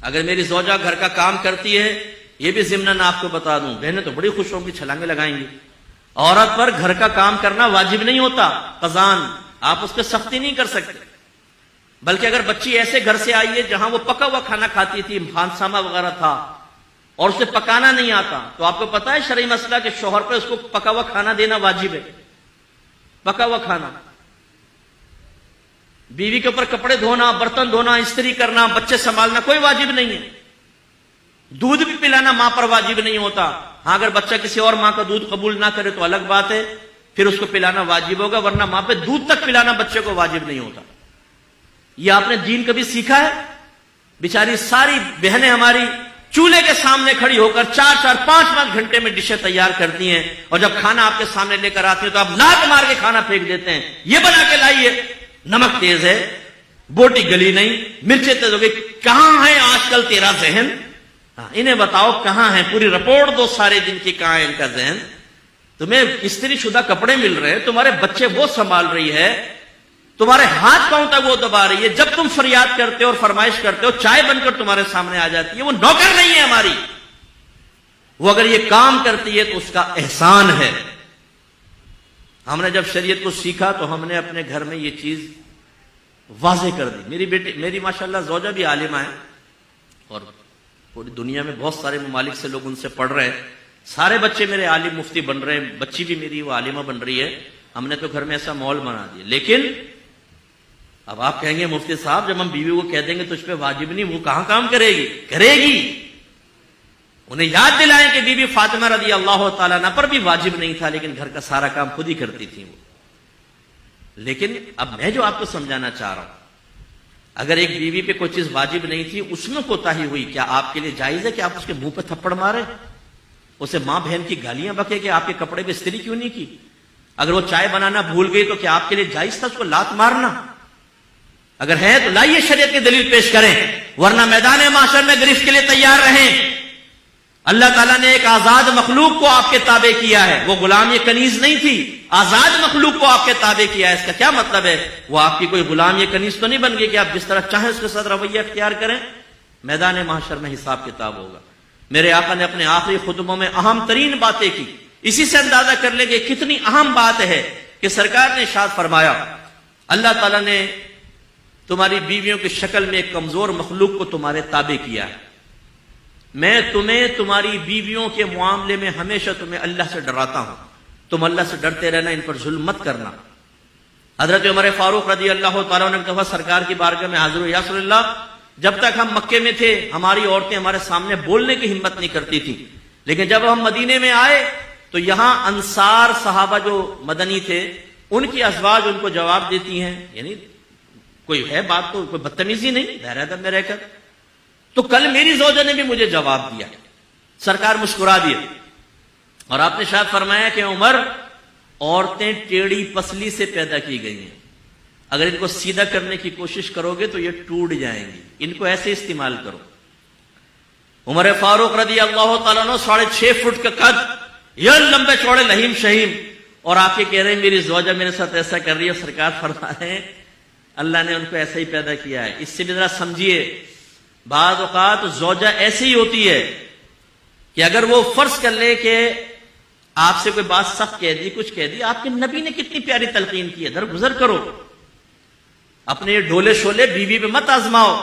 اگر میری زوجہ گھر کا کام کرتی ہے، یہ بھی ضمناً آپ کو بتا دوں، بہنیں تو بڑی خوش ہوں گی، چھلانگیں لگائیں گی، عورت پر گھر کا کام کرنا واجب نہیں ہوتا، قضان، آپ اس پہ سختی نہیں کر سکتے، بلکہ اگر بچی ایسے گھر سے آئی ہے جہاں وہ پکا ہوا کھانا کھاتی تھی، خانسامہ وغیرہ تھا، اور اسے پکانا نہیں آتا، تو آپ کو پتا ہے شرعی مسئلہ کہ شوہر پہ اس کو پکا ہوا کھانا دینا واجب ہے، پکا ہوا کھانا۔ بیوی کے اوپر کپڑے دھونا، برتن دھونا، استری کرنا، بچے سنبھالنا کوئی واجب نہیں ہے، دودھ بھی پلانا ماں پر واجب نہیں ہوتا، ہاں اگر بچہ کسی اور ماں کا دودھ قبول نہ کرے تو الگ بات ہے، پھر اس کو پلانا واجب ہوگا، ورنہ ماں پہ دودھ تک پلانا بچے کو واجب نہیں ہوتا۔ یہ آپ نے دین کبھی سیکھا ہے؟ بیچاری ساری بہنیں ہماری چولہے کے سامنے کھڑی ہو کر 4-4 5-5 گھنٹے میں ڈشیں تیار کرتی ہیں، اور جب کھانا آپ کے سامنے لے کر آتی ہیں تو آپ لات مار کے کھانا پھینک دیتے ہیں، یہ بنا کے لائیے، نمک تیز ہے، بوٹی گلی نہیں، مرچیں تیز ہو گئی، کہاں ہے آج کل تیرا ذہن؟ انہیں بتاؤ کہاں ہے، پوری رپورٹ دو سارے دن کی، کہاں ہے ان کا ذہن؟ تمہیں استری شدہ کپڑے مل رہے ہیں، تمہارے بچے وہ سنبھال رہی ہے، تمہارے ہاتھ پاؤں تک وہ دبا رہی ہے، جب تم فریاد کرتے ہو اور فرمائش کرتے ہو چائے بن کر تمہارے سامنے آ جاتی ہے، وہ نوکر نہیں ہے ہماری، وہ اگر یہ کام کرتی ہے تو اس کا احسان ہے۔ ہم نے جب شریعت کو سیکھا تو ہم نے اپنے گھر میں یہ چیز واضح کر دی۔ میری ماشاءاللہ زوجہ بھی عالمہ ہے، اور پوری دنیا میں بہت سارے ممالک سے لوگ ان سے پڑھ رہے ہیں، سارے بچے میرے عالم مفتی بن رہے ہیں، بچی بھی میری وہ عالمہ بن رہی ہے، ہم نے تو گھر میں ایسا ماحول بنا دیا۔ لیکن اب آپ کہیں گے مفتی صاحب جب ہم بیوی کو کہہ دیں گے تو اس پہ واجب نہیں، وہ کہاں کام کرے گی؟ کرے گی۔ انہیں یاد دلائیں کہ بی بی فاطمہ رضی اللہ تعالیٰ عنہ پر بھی واجب نہیں تھا، لیکن گھر کا سارا کام خود ہی کرتی تھی وہ۔ لیکن اب میں جو آپ کو سمجھانا چاہ رہا ہوں، اگر ایک بیوی پہ کوئی چیز واجب نہیں تھی، اس میں کوتاہی ہوئی، کیا آپ کے لیے جائز ہے کہ آپ اس کے منہ پہ تھپڑ مارے، اسے ماں بہن کی گالیاں بکے کہ آپ کے کپڑے پہ استری کیوں نہیں کی؟ اگر وہ چائے بنانا بھول گئی تو کیا آپ کے لیے جائز تھا اس کو لات مارنا؟ اگر ہے تو لائیے شریعت کی دلیل پیش کریں، ورنہ میدان محشر میں گرفت کے لیے تیار رہیں۔ اللہ تعالیٰ نے ایک آزاد مخلوق کو آپ کے تابع کیا ہے، وہ غلام یہ کنیز نہیں تھی، آزاد مخلوق کو آپ کے تابع کیا ہے۔ اس کا کیا مطلب ہے؟ وہ آپ کی کوئی غلام یہ کنیز تو نہیں بن گئی کہ آپ جس طرح چاہیں اس کے ساتھ رویہ اختیار کریں۔ میدان محشر میں حساب کتاب ہوگا۔ میرے آقا نے اپنے آخری خطبوں میں اہم ترین باتیں کی، اسی سے اندازہ کر لیں کہ کتنی اہم بات ہے کہ سرکار نے ارشاد فرمایا، اللہ تعالیٰ نے تمہاری بیویوں کی شکل میں ایک کمزور مخلوق کو تمہارے تابع کیا ہے، میں تمہیں تمہاری بیویوں کے معاملے میں ہمیشہ تمہیں اللہ سے ڈراتا ہوں، تم اللہ سے ڈرتے رہنا، ان پر ظلم مت کرنا۔ حضرت عمر فاروق رضی اللہ تعالیٰ نے کہا سرکار کی بارگاہ میں حاضر ہو، یا رسول اللہ جب تک ہم مکے میں تھے ہماری عورتیں ہمارے سامنے بولنے کی ہمت نہیں کرتی تھی، لیکن جب ہم مدینے میں آئے تو یہاں انصار صحابہ جو مدنی تھے ان کی ازواج ان کو جواب دیتی ہیں، یعنی کوئی ہے بات تو کوئی بدتمیزی نہیں، دائرہ ادب میں رہ کر۔ تو کل میری زوجہ نے بھی مجھے جواب دیا، سرکار مسکرا دیے، اور آپ نے شاید فرمایا کہ عمر عورتیں ٹیڑھی پسلی سے پیدا کی گئی ہیں، اگر ان کو سیدھا کرنے کی کوشش کرو گے تو یہ ٹوٹ جائیں گی، ان کو ایسے استعمال کرو۔ عمر فاروق رضی اللہ تعالیٰ عنہ 6.5 فٹ کا قد، یہ لمبے چوڑے لہیم شہیم، اور آپ یہ کہہ رہے ہیں میری زوجہ میرے ساتھ ایسا کر رہی ہے۔ سرکار فرما رہے ہیں اللہ نے ان کو ایسا ہی پیدا کیا ہے۔ اس سے بھی ذرا سمجھیے، بعض اوقات زوجہ ایسی ہی ہوتی ہے کہ اگر وہ فرض کر لے کہ آپ سے کوئی بات سخت کہہ دی، کچھ کہہ دی، آپ کے نبی نے کتنی پیاری تلقین کی ہے، درگزر کرو، اپنے یہ ڈھولے شولے بیوی پہ مت آزماؤ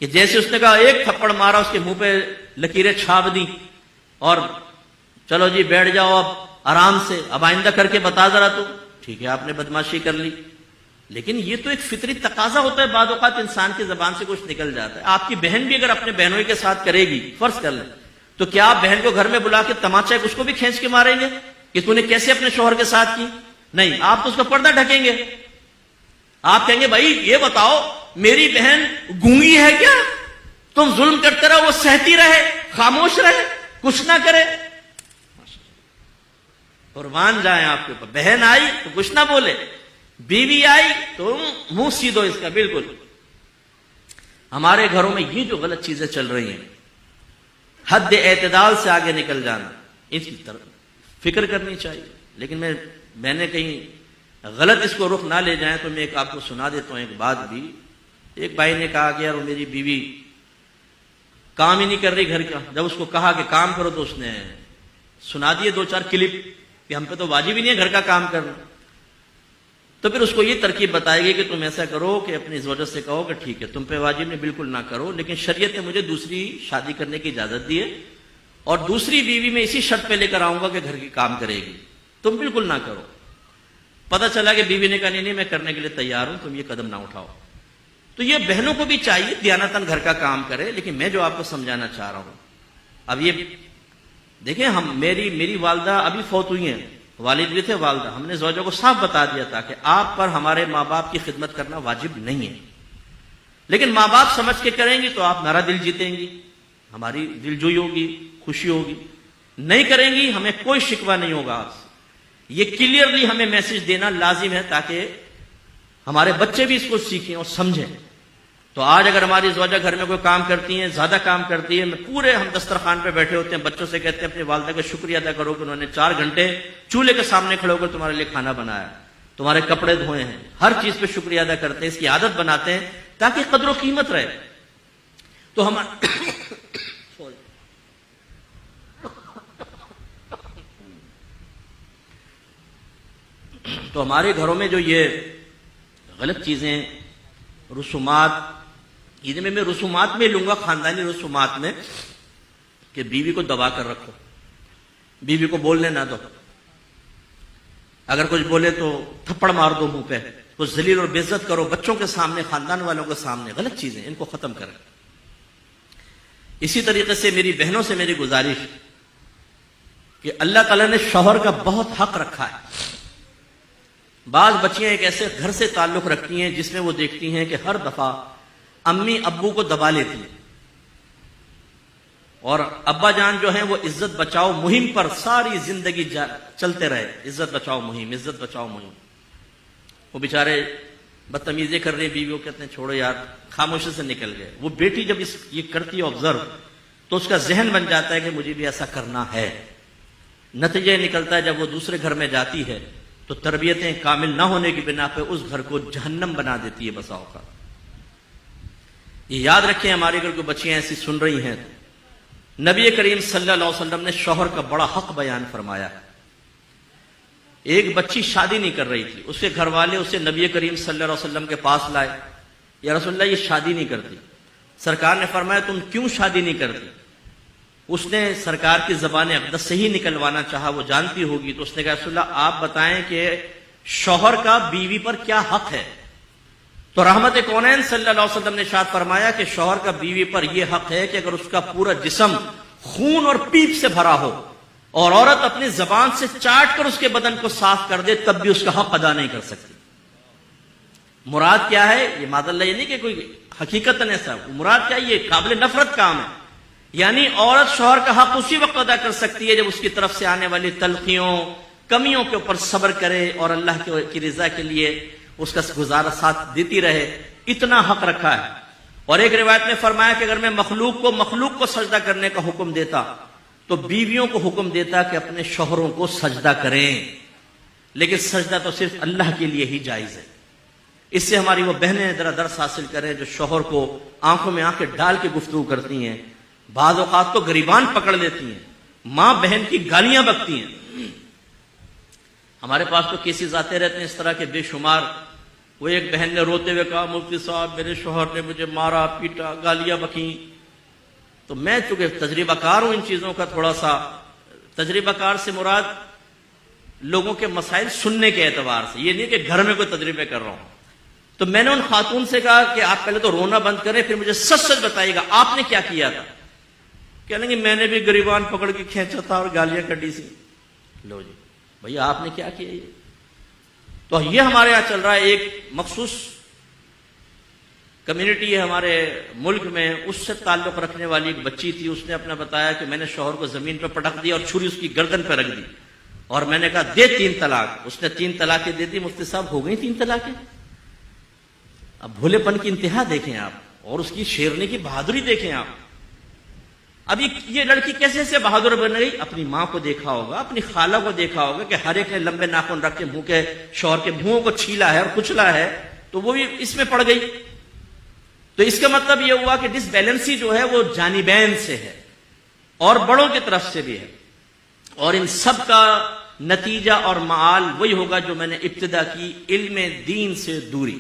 کہ جیسے اس نے کہا ایک تھپڑ مارا، اس کے منہ پہ لکیریں چھاپ دی اور چلو جی بیٹھ جاؤ اب آرام سے، اب آئندہ کر کے بتا ذرا تو ٹھیک ہے آپ نے بدماشی کر لی۔ لیکن یہ تو ایک فطری تقاضا ہوتا ہے، بعض اوقات انسان کی زبان سے کچھ نکل جاتا ہے۔ آپ کی بہن بھی اگر اپنے بہنوں کے ساتھ کرے گی، فرض کر لیں، تو کیا آپ بہن کو گھر میں بلا کے تماچا اس کو بھی کھینچ کے ماریں گے کہ تو نے کیسے اپنے شوہر کے ساتھ کی؟ نہیں، آپ تو اس کا پردہ ڈھکیں گے، آپ کہیں گے بھائی یہ بتاؤ میری بہن گونگی ہے کیا؟ تم ظلم کرتے رہو، وہ سہتی رہے، خاموش رہے، کچھ نہ کرے؟ قربان جائیں آپ کے اوپر، بہن آئی تو کچھ نہ بولے، بیوی آئی تو منہ سیدھو اس کا۔ بالکل ہمارے گھروں میں یہ جو غلط چیزیں چل رہی ہیں، حد اعتدال سے آگے نکل جانا، اس کی طرف فکر کرنی چاہیے۔ لیکن میں نے کہیں غلط اس کو رخ نہ لے جائیں تو میں ایک آپ کو سنا دیتا ہوں ایک بات بھی۔ ایک بھائی نے کہا کہ یار میری بیوی کام ہی نہیں کر رہی گھر کا. جب اس کو کہا کہ کام کرو تو اس نے سنا دیے 2-4 کلپ کہ ہم پہ تو واجب ہی نہیں ہے گھر کا کام کرنا. تو پھر اس کو یہ ترکیب بتائے گی کہ تم ایسا کرو کہ اپنی زوجہ سے کہو کہ ٹھیک ہے تم پہ واجب نہیں، بالکل نہ کرو، لیکن شریعت نے مجھے دوسری شادی کرنے کی اجازت دی ہے اور دوسری بیوی میں اسی شرط پہ لے کر آؤں گا کہ گھر کی کام کرے گی، تم بالکل نہ کرو. پتہ چلا کہ بیوی نے کہا نہیں میں کرنے کے لیے تیار ہوں، تم یہ قدم نہ اٹھاؤ. تو یہ بہنوں کو بھی چاہیے دیانتاً گھر کا کام کرے. لیکن میں جو آپ کو سمجھانا چاہ رہا ہوں، اب یہ دیکھیں، میری والدہ ابھی فوت ہوئی ہیں، والد بھی تھے، والدہ. ہم نے زوجہ کو صاف بتا دیا تھا کہ آپ پر ہمارے ماں باپ کی خدمت کرنا واجب نہیں ہے، لیکن ماں باپ سمجھ کے کریں گی تو آپ میرا دل جیتیں گی، ہماری دل جوئی ہوگی، خوشی ہوگی. نہیں کریں گی ہمیں کوئی شکوہ نہیں ہوگا آپ سے. یہ کلیئرلی ہمیں میسج دینا لازم ہے تاکہ ہمارے بچے بھی اس کو سیکھیں اور سمجھیں. تو آج اگر ہماری زوجہ گھر میں کوئی کام کرتی ہیں، زیادہ کام کرتی ہے، ہم دسترخوان پہ بیٹھے ہوتے ہیں، بچوں سے کہتے ہیں اپنی والدہ کا شکریہ ادا کرو کہ انہوں نے 4 گھنٹے چولہے کے سامنے کھڑے ہو کر تمہارے لیے کھانا بنایا، تمہارے کپڑے دھوئے ہیں، ہر چیز پہ شکریہ ادا کرتے ہیں، اس کی عادت بناتے ہیں تاکہ قدر و قیمت رہے. تو ہمارے گھروں میں جو یہ غلط چیزیں، رسومات، میں رسومات میں لوں گا، خاندانی رسومات میں، کہ بیوی کو دبا کر رکھو، بیوی کو بولنے نہ دو، اگر کچھ بولے تو تھپڑ مار دو منہ پہ، کو ذلیل اور بے عزت کرو بچوں کے سامنے، خاندان والوں کے سامنے. غلط چیزیں ان کو ختم کریں. اسی طریقے سے میری بہنوں سے میری گزارش کہ اللہ تعالیٰ نے شوہر کا بہت حق رکھا ہے. بعض بچیاں ایک ایسے گھر سے تعلق رکھتی ہیں جس میں وہ دیکھتی ہیں کہ ہر دفعہ امی ابو کو دبا لیتی ہیں، اور ابا جان جو ہیں وہ عزت بچاؤ مہم پر ساری زندگی چلتے رہے. عزت بچاؤ مہم، عزت بچاؤ مہم. وہ بیچارے بدتمیزی کر رہے ہیں، بیویوں کہتے ہیں چھوڑو یار، خاموشی سے نکل گئے. وہ بیٹی جب یہ کرتی ہے آبزرو، تو اس کا ذہن بن جاتا ہے کہ مجھے بھی ایسا کرنا ہے. نتیجہ نکلتا ہے جب وہ دوسرے گھر میں جاتی ہے تو تربیتیں کامل نہ ہونے کی بنا پہ اس گھر کو جہنم بنا دیتی ہے بسا اوقات. یہ یاد رکھیں، ہمارے گھر کو بچیاں ایسی سن رہی ہیں، نبی کریم صلی اللہ علیہ وسلم نے شوہر کا بڑا حق بیان فرمایا. ایک بچی شادی نہیں کر رہی تھی، اس کے گھر والے اسے نبی کریم صلی اللہ علیہ وسلم کے پاس لائے. یا رسول اللہ یہ شادی نہیں کرتی. سرکار نے فرمایا تم کیوں شادی نہیں کرتی؟ اس نے سرکار کی زبان اقدس سے ہی نکلوانا چاہا، وہ جانتی ہوگی. تو اس نے کہا رسول اللہ آپ بتائیں کہ شوہر کا بیوی پر کیا حق ہے؟ تو رحمت کونین صلی اللہ علیہ وسلم نے ارشاد فرمایا کہ شوہر کا بیوی پر یہ حق ہے کہ اگر اس کا پورا جسم خون اور پیپ سے بھرا ہو اور عورت اپنی زبان سے چاٹ کر اس کے بدن کو صاف کر دے تب بھی اس کا حق ادا نہیں کر سکتی. مراد کیا ہے؟ یہ معاذ اللہ یہ نہیں کہ کوئی حقیقت ایسا، مراد کیا ہے؟ یہ قابل نفرت کام ہے. یعنی عورت شوہر کا حق اسی وقت ادا کر سکتی ہے جب اس کی طرف سے آنے والی تلخیوں، کمیوں کے اوپر صبر کرے اور اللہ کی رضا کے لیے اس کا گزارا ساتھ دیتی رہے. اتنا حق رکھا ہے. اور ایک روایت میں فرمایا کہ اگر میں مخلوق کو سجدہ کرنے کا حکم دیتا تو بیویوں کو حکم دیتا کہ اپنے شوہروں کو سجدہ کریں، لیکن سجدہ تو صرف اللہ کے لیے ہی جائز ہے. اس سے ہماری وہ بہنیں ذرا درس حاصل کریں جو شوہر کو آنکھوں میں آنکھیں ڈال کے گفتگو کرتی ہیں، بعض اوقات تو گریبان پکڑ لیتی ہیں، ماں بہن کی گالیاں بکتی ہیں. ہمارے پاس تو کیسز آتے رہتے ہیں اس طرح کے بے شمار. وہ ایک بہن نے روتے ہوئے کہا مفتی صاحب میرے شوہر نے مجھے مارا پیٹا، گالیاں بکیں. تو میں چونکہ تجربہ کار ہوں ان چیزوں کا، تھوڑا سا تجربہ کار سے مراد لوگوں کے مسائل سننے کے اعتبار سے، یہ نہیں کہ گھر میں کوئی تجربے کر رہا ہوں. تو میں نے ان خاتون سے کہا کہ آپ پہلے تو رونا بند کریں، پھر مجھے سچ سچ بتائیے گا آپ نے کیا کیا تھا. کہنے کہ میں نے بھی گریبان پکڑ کے کھینچا تھا اور گالیاں کڈی سی. لو جی بھیا آپ نے کیا کیا؟ یہ تو یہ ہمارے یہاں چل رہا ہے. ایک مخصوص کمیونٹی ہے ہمارے ملک میں، اس سے تعلق رکھنے والی ایک بچی تھی. اس نے اپنا بتایا کہ میں نے شوہر کو زمین پہ پٹک دیا اور چھری اس کی گردن پہ رکھ دی اور میں نے کہا دے 3 طلاق. اس نے 3 طلاقیں دے دی. مفتی صاحب ہو گئی 3 طلاقیں. اب بھولے پن کی انتہا دیکھیں آپ، اور اس کی شیرنی کی بہادری دیکھیں آپ. اب یہ لڑکی کیسے سے بہادر بن گئی؟ اپنی ماں کو دیکھا ہوگا، اپنی خالہ کو دیکھا ہوگا کہ ہر ایک نے لمبے ناخن رکھ کے منہ کے شوہر کے منہوں کو چھیلا ہے اور کچلا ہے، تو وہ بھی اس میں پڑ گئی. تو تو اس کا مطلب یہ ہوا کہ ڈس بیلنسی جو ہے وہ جانبین سے ہے اور بڑوں کی طرف سے بھی ہے، اور ان سب کا نتیجہ اور معال وہی ہوگا جو میں نے ابتدا کی، علم دین سے دوری،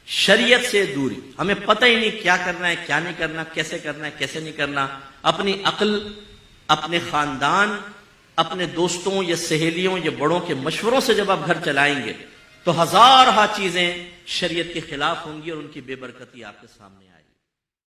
شریعت سے دوری۔ ہمیں پتہ ہی نہیں کیا کرنا ہے، کیا نہیں کرنا، کیسے کرنا ہے، کیسے نہیں کرنا۔ اپنی عقل، اپنے خاندان، اپنے دوستوں یا سہیلیوں یا بڑوں کے مشوروں سے جب آپ گھر چلائیں گے تو ہزارہ چیزیں شریعت کے خلاف ہوں گی اور ان کی بے برکتی آپ کے سامنے آئے گی۔